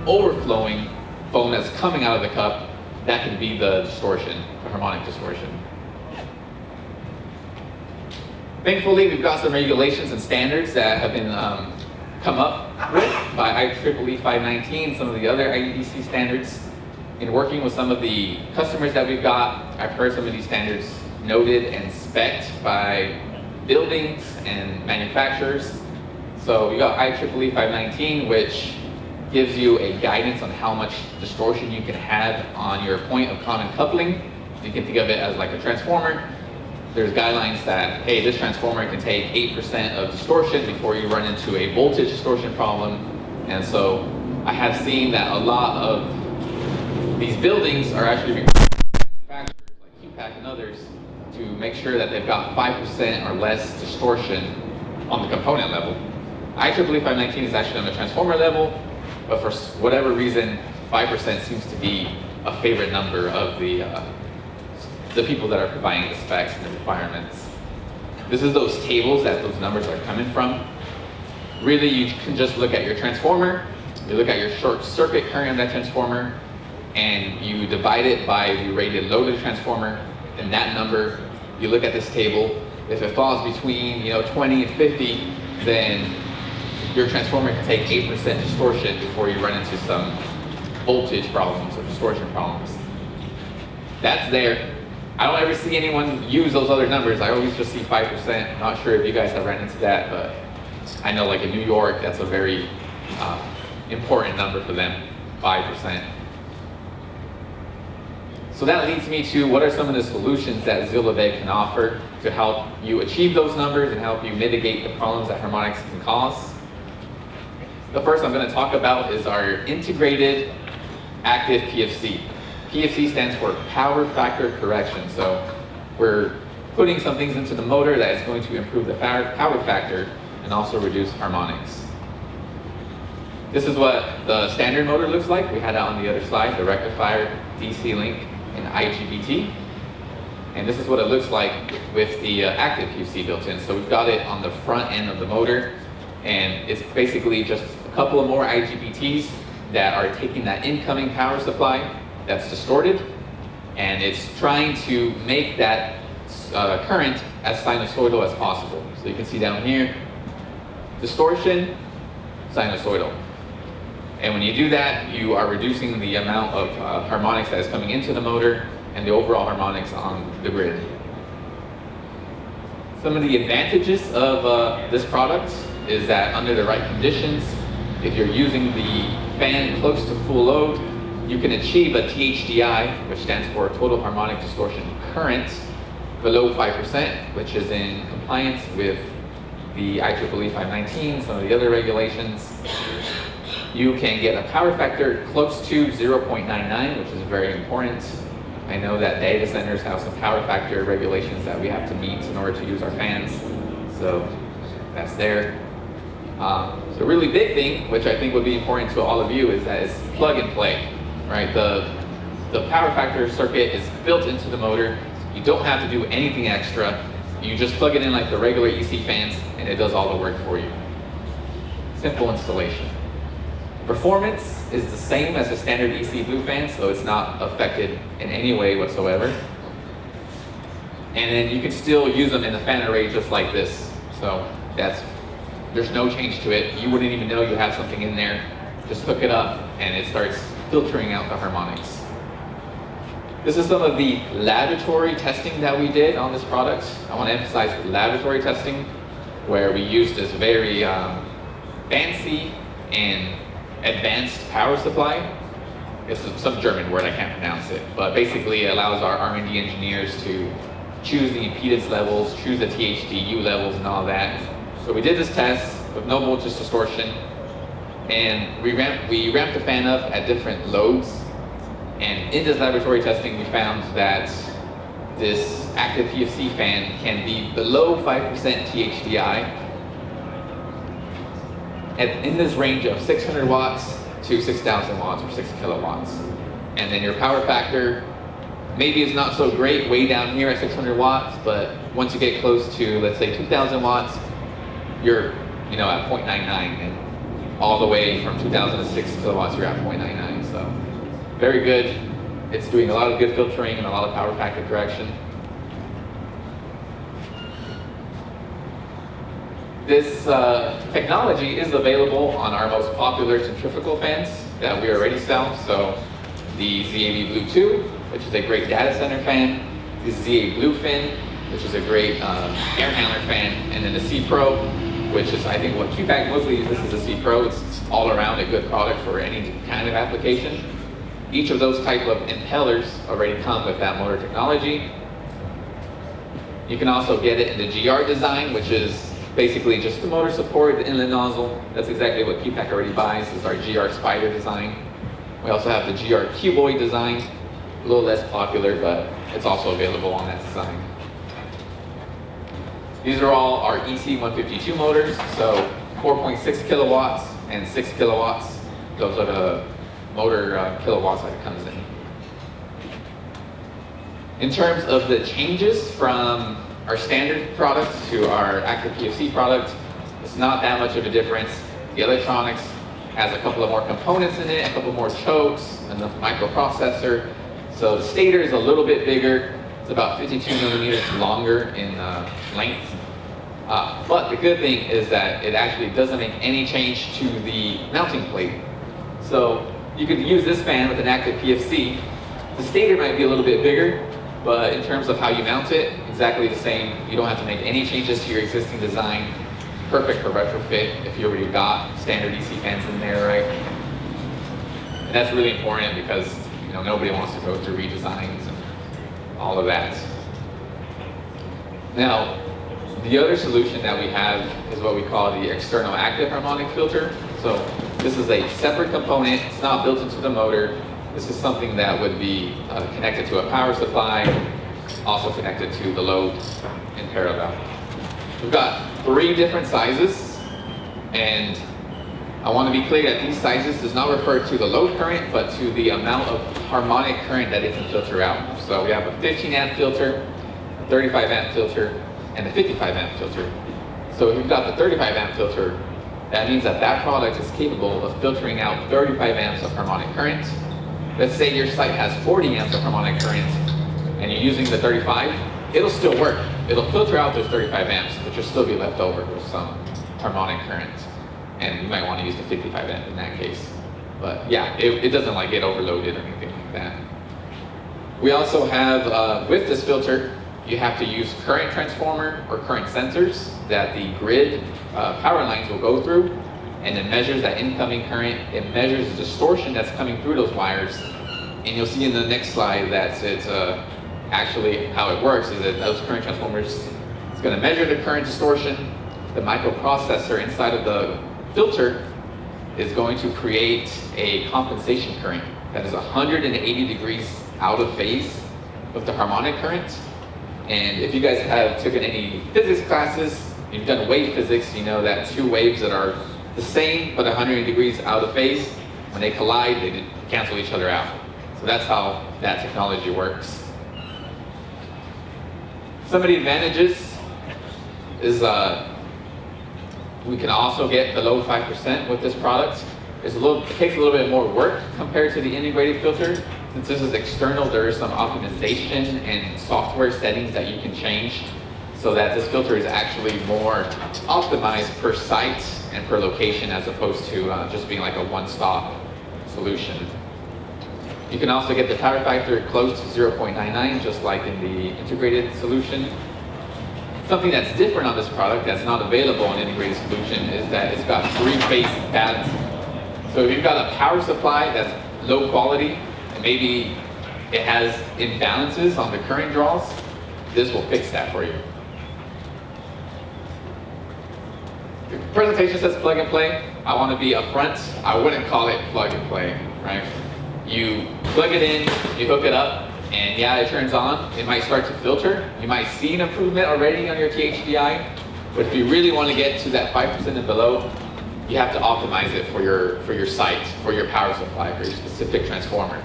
overflowing foam that's coming out of the cup, that can be the distortion, the harmonic distortion. Thankfully, we've got some regulations and standards that have been come up with by IEEE 519, some of the other IEDC standards. In working with some of the customers that we've got, I've heard some of these standards noted and spec'd by buildings and manufacturers. So we got IEEE 519, which gives you a guidance on how much distortion you can have on your point of common coupling. You can think of it as like a transformer. There's guidelines that, hey, this transformer can take 8% of distortion before you run into a voltage distortion problem. And so I have seen that a lot of these buildings are actually requiring manufacturers like Q-PAC and others to make sure that they've got 5% or less distortion on the component level. IEEE 519 is actually on the transformer level, but for whatever reason, 5% seems to be a favorite number of the people that are providing the specs and the requirements. This is those tables that those numbers are coming from. Really, you can just look at your transformer, you look at your short circuit current of that transformer, and you divide it by the rated load of the transformer, and that number, you look at this table, if it falls between 20 and 50, then your transformer can take 8% distortion before you run into some voltage problems or distortion problems. That's there. I don't ever see anyone use those other numbers. I always just see 5%. Not sure if you guys have run into that, but I know like in New York, that's a very important number for them, 5%. So that leads me to what are some of the solutions that Ziehl-Abegg can offer to help you achieve those numbers and help you mitigate the problems that harmonics can cause. The first I'm going to talk about is our integrated active PFC. PFC stands for power factor correction. So we're putting some things into the motor that is going to improve the power factor and also reduce harmonics. This is what the standard motor looks like. We had that on the other slide, the rectifier, DC link, and IGBT. And this is what it looks like with the active PFC built in. So we've got it on the front end of the motor, and it's basically just a couple of more IGBTs that are taking that incoming power supply that's distorted, and it's trying to make that current as sinusoidal as possible. So you can see down here, distortion, sinusoidal. And when you do that, you are reducing the amount of harmonics that is coming into the motor and the overall harmonics on the grid. Some of the advantages of this product is that under the right conditions, if you're using the fan close to full load, you can achieve a THDI, which stands for total harmonic distortion current, below 5%, which is in compliance with the IEEE 519, some of the other regulations. You can get a power factor close to 0.99, which is very important. I know that data centers have some power factor regulations that we have to meet in order to use our fans, so that's there. The really big thing, which I think would be important to all of you, is that it's plug and play. Right, the power factor circuit is built into the motor. You don't have to do anything extra. You just plug it in like the regular EC fans, and it does all the work for you. Simple installation. Performance is the same as a standard EC blue fan, so it's not affected in any way whatsoever. And then you can still use them in the fan array just like this. So there's no change to it. You wouldn't even know you have something in there. Just hook it up, and it starts filtering out the harmonics. This is some of the laboratory testing that we did on this product. I want to emphasize laboratory testing, where we used this very fancy and advanced power supply. It's some German word, I can't pronounce it, but basically it allows our R&D engineers to choose the impedance levels, choose the THDU levels and all that. So we did this test with no voltage distortion, and we ramped the fan up at different loads. And in this laboratory testing, we found that this active PFC fan can be below 5% THDI, and in this range of 600 watts to 6,000 watts or 6 kilowatts. And then your power factor maybe is not so great way down here at 600 watts, but once you get close to, let's say, 2,000 watts, you're at 0.99, and all the way from 2006 kilowatts, you're at 0.99. So very good. It's doing a lot of good filtering and a lot of power factor correction. This technology is available on our most popular centrifugal fans that we already sell. So the ZAB Blue 2, which is a great data center fan, the ZA Bluefin, which is a great air handler fan, and then the C Pro, which is I think what Q-PAC mostly uses is the C Pro. It's all around a good product for any kind of application. Each of those type of impellers already come with that motor technology. You can also get it in the GR design, which is basically just the motor support, the inlet nozzle. That's exactly what Q-PAC already buys, is our GR Spider design. We also have the GR Cuboid design, a little less popular, but it's also available on that design. These are all our EC152 motors, so 4.6 kilowatts and 6 kilowatts. Those are the motor kilowatts that it comes in. In terms of the changes from our standard product to our active PFC product, it's not that much of a difference. The electronics has a couple of more components in it, a couple more chokes, and the microprocessor. So the stator is a little bit bigger. It's about 52 millimeters longer in length. But the good thing is that it actually doesn't make any change to the mounting plate. So you could use this fan with an active PFC. The stator might be a little bit bigger, but in terms of how you mount it, exactly the same. You don't have to make any changes to your existing design. Perfect for retrofit if you already got standard EC fans in there, right? And that's really important because nobody wants to go through redesigns and all of that. Now, the other solution that we have is what we call the external active harmonic filter. So this is a separate component. It's not built into the motor. This is something that would be connected to a power supply, also connected to the load in parallel. We've got 3 different sizes, and I want to be clear that these sizes does not refer to the load current, but to the amount of harmonic current that it can filter out. So we have a 15 amp filter, a 35 amp filter, and a 55 amp filter. So if you've got the 35 amp filter, that means that that product is capable of filtering out 35 amps of harmonic current. Let's say your site has 40 amps of harmonic current and you're using the 35, it'll still work. It'll filter out those 35 amps, but you'll still be left over with some harmonic current. And you might want to use the 55 amp in that case. But yeah, it doesn't like get overloaded or anything like that. We also have, with this filter, you have to use current transformer or current sensors that the grid power lines will go through, and it measures that incoming current. It measures the distortion that's coming through those wires. And you'll see in the next slide that it's actually how it works is that those current transformers, it's going to measure the current distortion. The microprocessor inside of the filter is going to create a compensation current that is 180 degrees out of phase with the harmonic current. And if you guys have taken any physics classes, you've done wave physics, you know that 2 waves that are the same but 180 degrees out of phase, when they collide, they cancel each other out. So that's how that technology works. Some of the advantages is we can also get below 5% with this product. It takes a little bit more work compared to the integrated filter. Since this is external, there is some optimization and software settings that you can change so that this filter is actually more optimized per site and per location as opposed to just being like a one-stop solution. You can also get the power factor close to 0.99, just like in the integrated solution. Something that's different on this product that's not available in integrated solution is that it's got 3-phase pads. So if you've got a power supply that's low quality, and maybe it has imbalances on the current draws, this will fix that for you. The presentation says plug and play. I want to be upfront. I wouldn't call it plug and play, right? You plug it in, you hook it up, and yeah, it turns on. It might start to filter. You might see an improvement already on your THDI, but if you really want to get to that 5% and below, you have to optimize it for your site, for your power supply, for your specific transformer.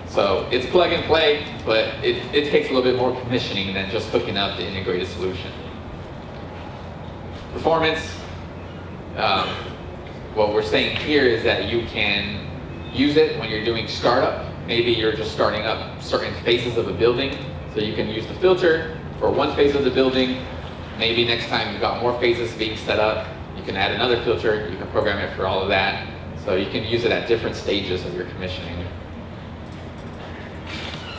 So it's plug and play, but it takes a little bit more commissioning than just hooking up the integrated solution. Performance. what we're saying here is that you can use it when you're doing startup. Maybe you're just starting up certain phases of a building, so you can use the filter for one phase of the building. Maybe next time you've got more phases being set up, you can add another filter, you can program it for all of that. So you can use it at different stages of your commissioning.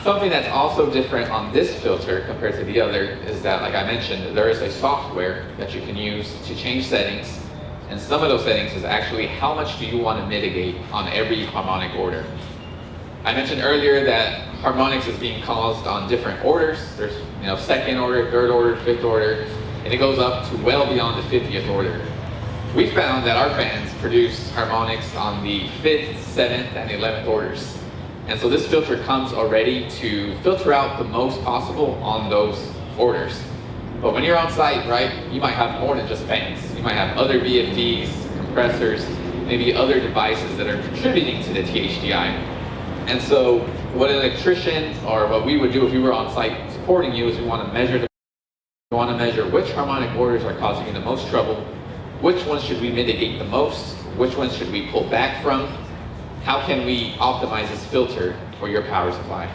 Something that's also different on this filter compared to the other is that, like I mentioned, there is a software that you can use to change settings. And some of those settings is actually how much do you want to mitigate on every harmonic order. I mentioned earlier that harmonics is being caused on different orders. There's second order, third order, fifth order, and it goes up to well beyond the 50th order. We found that our fans produce harmonics on the 5th, 7th, and 11th orders. And so this filter comes already to filter out the most possible on those orders. But when you're on site, right, you might have more than just fans. You might have other VFDs, compressors, maybe other devices that are contributing to the THDI. And so what an electrician, or what we would do if we were on site supporting you, is we want to measure which harmonic orders are causing you the most trouble, which ones should we mitigate the most, which ones should we pull back from, how can we optimize this filter for your power supply.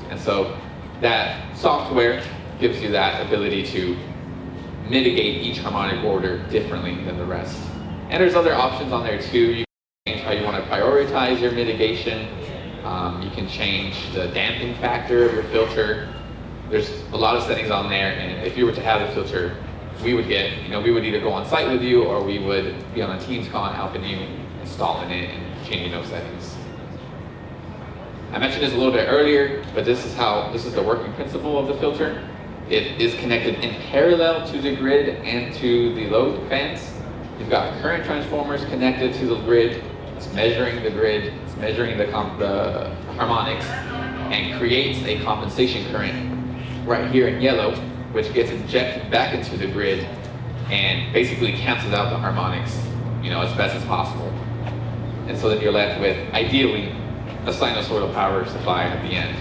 And so that software gives you that ability to mitigate each harmonic order differently than the rest. And there's other options on there too. You can change how you want to prioritize your mitigation. You can change the damping factor of your filter. There's a lot of settings on there, and if you were to have the filter, we would either go on site with you, or we would be on a Teams call and helping you installing it and changing those settings. I mentioned this a little bit earlier, but this is the working principle of the filter. It is connected in parallel to the grid and to the load fans. You've got current transformers connected to the grid. It's measuring the grid, it's measuring the harmonics, and creates a compensation current right here in yellow, which gets injected back into the grid and basically cancels out the harmonics, as best as possible. And so then you're left with, ideally, a sinusoidal power supply at the end.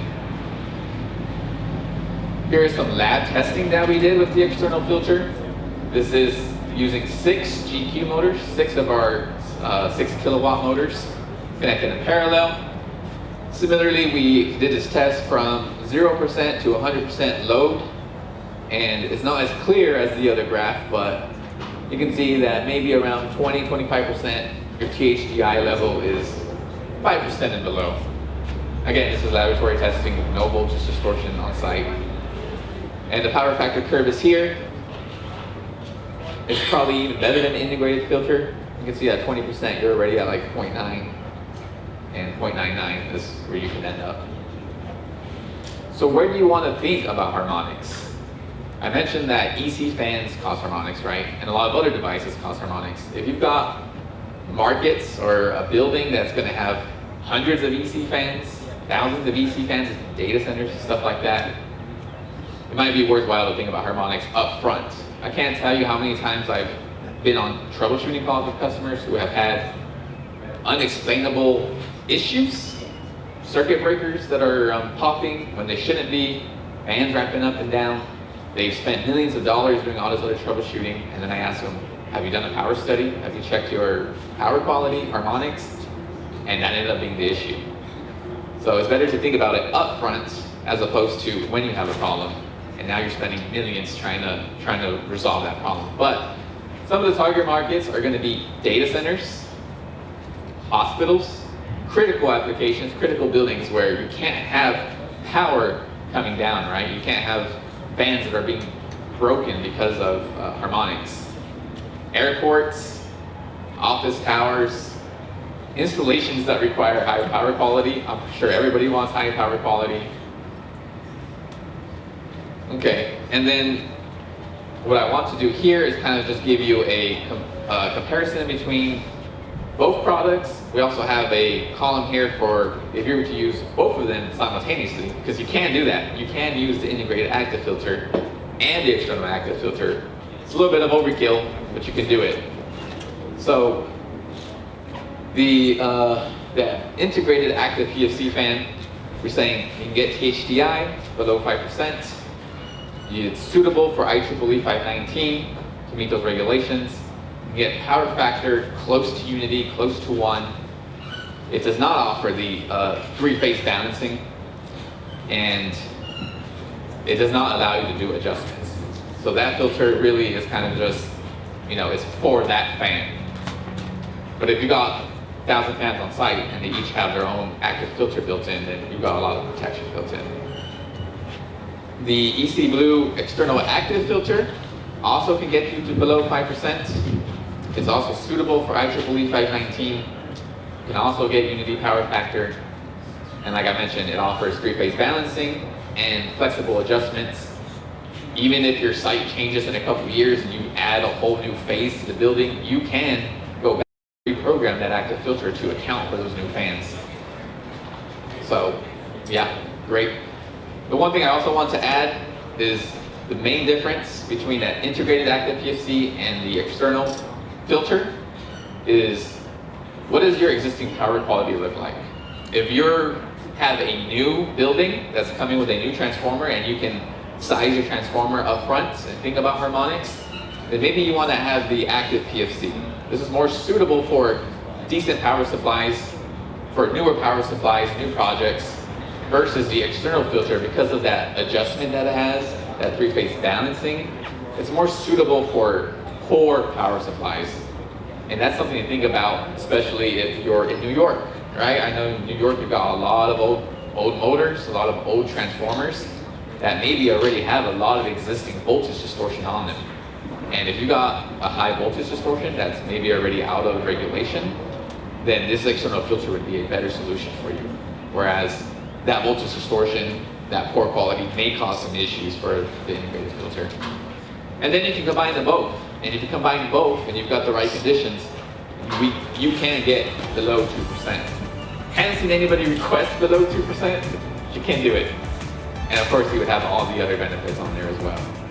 Here is some lab testing that we did with the external filter. This is using 6 GQ motors, 6 of our 6 kilowatt motors connected in parallel. Similarly, we did this test from 0% to 100% load, and it's not as clear as the other graph, but you can see that maybe around 20-25% your THDI level is 5% and below. Again, this is laboratory testing, no voltage distortion on site. And the power factor curve is here. It's probably even better than an integrated filter. You can see at 20%, you're already at like 0.9, and 0.99 is where you can end up. So where do you want to think about harmonics? I mentioned that EC fans cause harmonics, right? And a lot of other devices cause harmonics. If you've got markets or a building that's going to have hundreds of EC fans, thousands of EC fans, data centers, stuff like that, it might be worthwhile to think about harmonics up front. I can't tell you how many times I've been on troubleshooting calls with customers who have had unexplainable issues, circuit breakers that are popping when they shouldn't be, fans ramping up and down. They've spent millions of dollars doing all this other troubleshooting, and then I ask them, have you done a power study? Have you checked your power quality, harmonics? And that ended up being the issue. So it's better to think about it up front as opposed to when you have a problem, and now you're spending millions trying to resolve that problem. But some of the target markets are going to be data centers, hospitals, critical applications, critical buildings where you can't have power coming down, right? You can't have fans that are being broken because of harmonics. Airports, office towers, installations that require high power quality. I'm sure everybody wants high power quality. Okay, and then what I want to do here is kind of just give you a comparison between both products. We also have a column here for if you were to use both of them simultaneously, because you can do that. You can use the integrated active filter and the external active filter. It's a little bit of overkill, but you can do it. So the integrated active PFC fan, we're saying you can get THDI below 5%. It's suitable for IEEE 519 to meet those regulations. You can You get power factor close to unity, close to 1. It does not offer the 3-phase balancing, and it does not allow you to do adjustments. So that filter really is kind of just, it's for that fan. But if you got 1,000 fans on site and they each have their own active filter built in, then you've got a lot of protection built in. The EC Blue external active filter also can get you to below 5%. It's also suitable for IEEE 519. Can also get unity power factor, and like I mentioned, it offers 3-phase balancing and flexible adjustments. Even if your site changes in a couple of years and you add a whole new phase to the building, you can go back and reprogram that active filter to account for those new fans. So, yeah, great. The one thing I also want to add is the main difference between that integrated active PFC and the external filter is, what does your existing power quality look like? If you have a new building that's coming with a new transformer and you can size your transformer up front and think about harmonics, then maybe you want to have the active PFC. This is more suitable for decent power supplies, for newer power supplies, new projects, versus the external filter because of that adjustment that it has, that 3-phase balancing. It's more suitable for core power supplies. And that's something to think about, especially if you're in New York, right? I know in New York you've got a lot of old motors, a lot of old transformers that maybe already have a lot of existing voltage distortion on them. And if you got a high voltage distortion that's maybe already out of regulation, then this external filter would be a better solution for you. Whereas that voltage distortion, that poor quality may cause some issues for the integrated filter. And then you can combine them both. And if you combine both and you've got the right conditions, you can get below 2%. Haven't seen anybody request below 2%, you can do it. And of course you would have all the other benefits on there as well.